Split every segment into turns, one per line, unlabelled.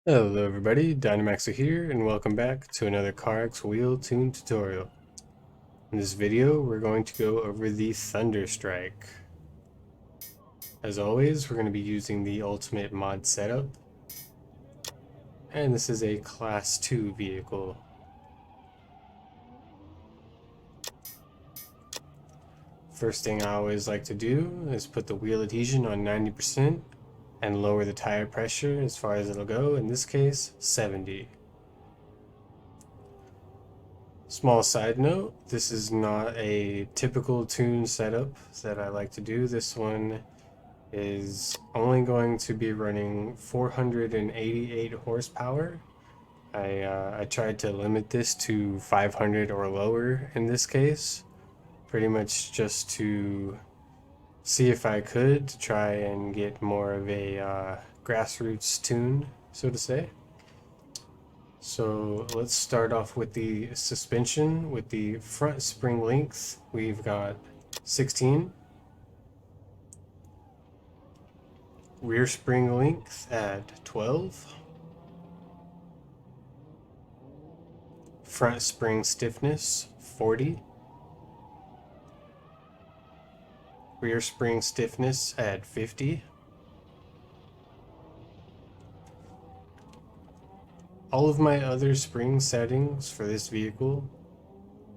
Hello everybody, Dynamaxer here, and welcome back to another CarX wheel tune tutorial. In this video, we're going to go over the Thunderstrike. As always, we're going to be using the Ultimate Mod setup, and this is a Class 2 vehicle. First thing I always like to do is put the wheel adhesion on 90% and lower the tire pressure as far as it'll go, in this case, 70. Small side note, this is not a typical tune setup that I like to do. This one is only going to be running 488 horsepower. I tried to limit this to 500 or lower in this case, pretty much just to see if I could to try and get more of a grassroots tune, so to say. So let's start off with the suspension. With the front spring length, we've got 16. Rear spring length at 12. Front spring stiffness, 40. Rear spring stiffness at 50. All of my other spring settings for this vehicle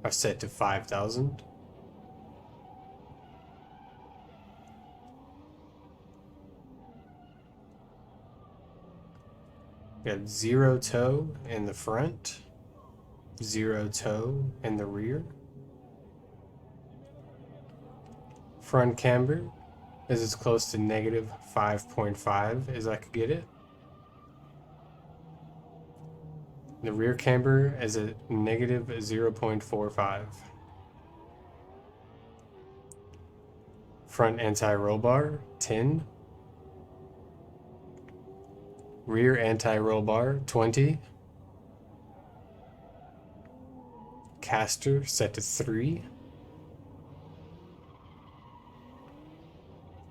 are set to 5,000. Got zero toe in the front, zero toe in the rear. Front camber is as close to negative 5.5 as I could get it. The rear camber is at negative 0.45. Front anti-roll bar, 10. Rear anti-roll bar, 20. Caster set to 3.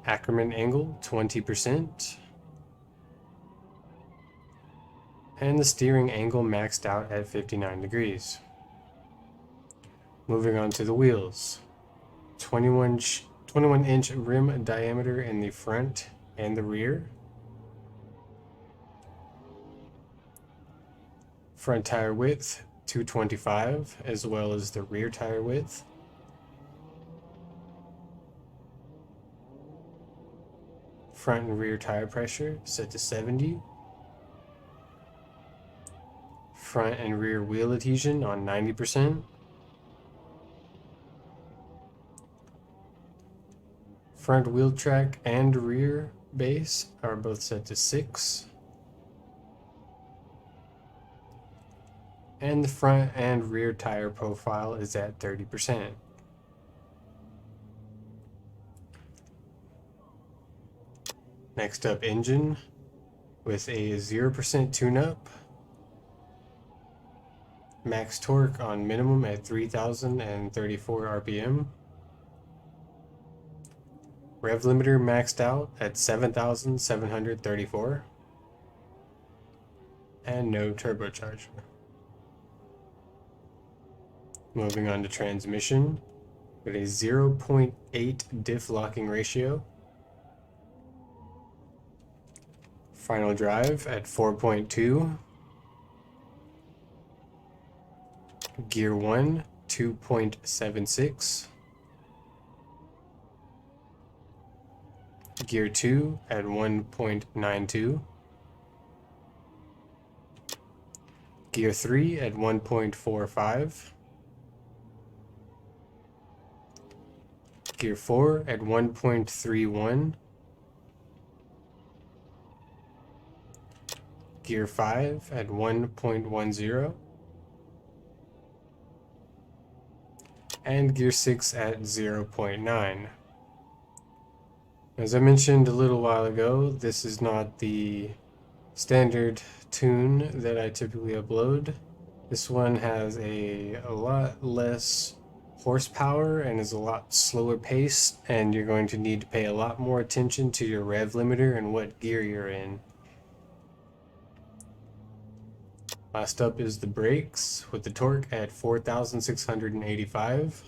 Ackerman angle, 20%. And the steering angle maxed out at 59 degrees. Moving on to the wheels. 21-inch rim diameter in the front and the rear. Front tire width, 225, as well as the rear tire width. Front and rear tire pressure set to 70. Front and rear wheel adhesion on 90%. Front wheel track and rear base are both set to 6. And the front and rear tire profile is at 30%. Next up, engine with a 0% tune-up. Max torque on minimum at 3,034 RPM. Rev limiter maxed out at 7,734. And no turbocharger. Moving on to transmission with a 0.8 diff locking ratio. Final drive at 4.2. Gear 1, 2.76. Gear 2 at 1.92. Gear 3 at 1.45. Gear 4 at 1.31. Gear 5 at 1.10. And Gear 6 at 0.9. As I mentioned a little while ago, this is not the standard tune that I typically upload. This one has a lot less horsepower and is a lot slower paced, and you're going to need to pay a lot more attention to your rev limiter and what gear you're in. Last up is the brakes with the torque at 4,685.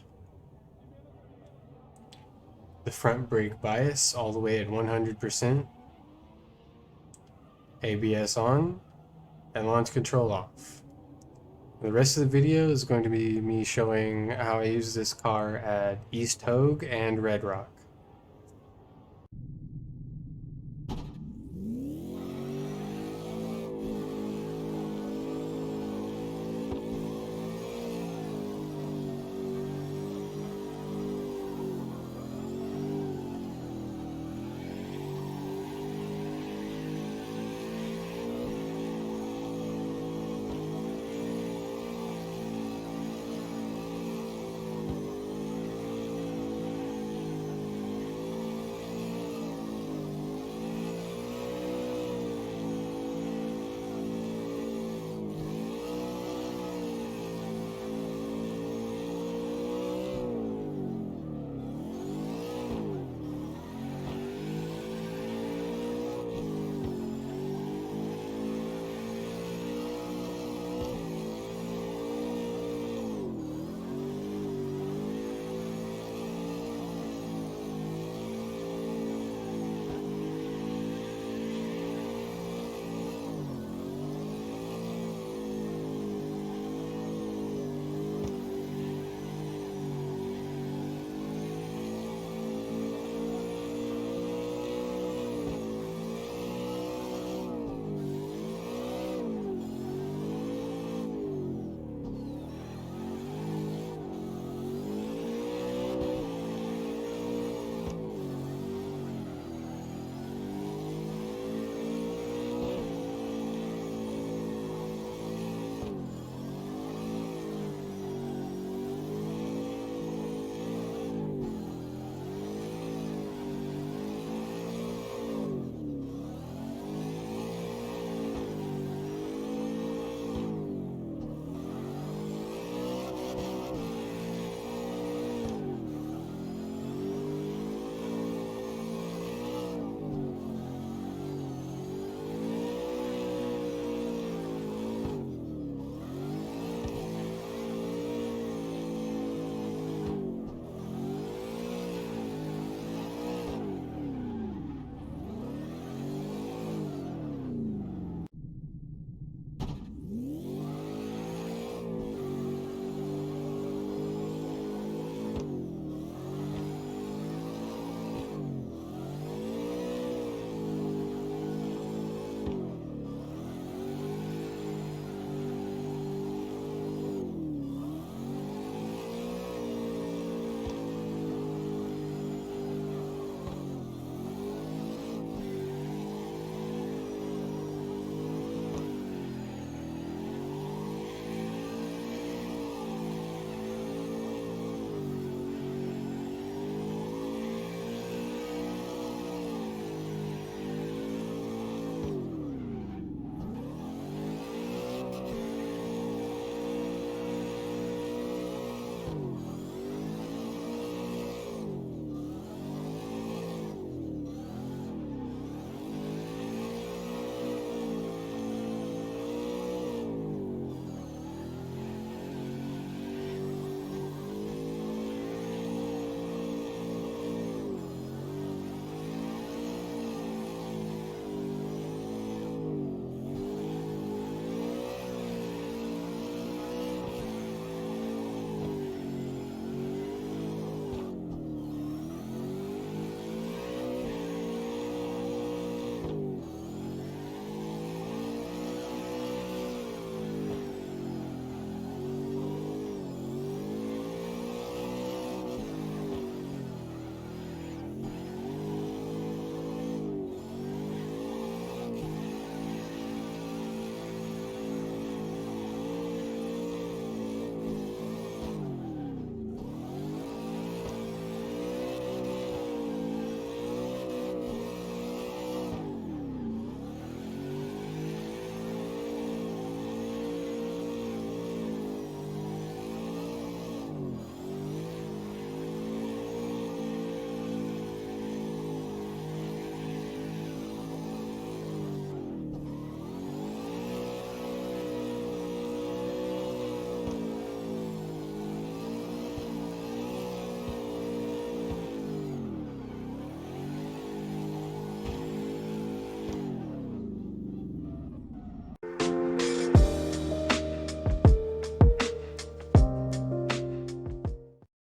The front brake bias all the way at 100%. ABS on and launch control off. The rest of the video is going to be me showing how I use this car at East Hogue and Red Rock.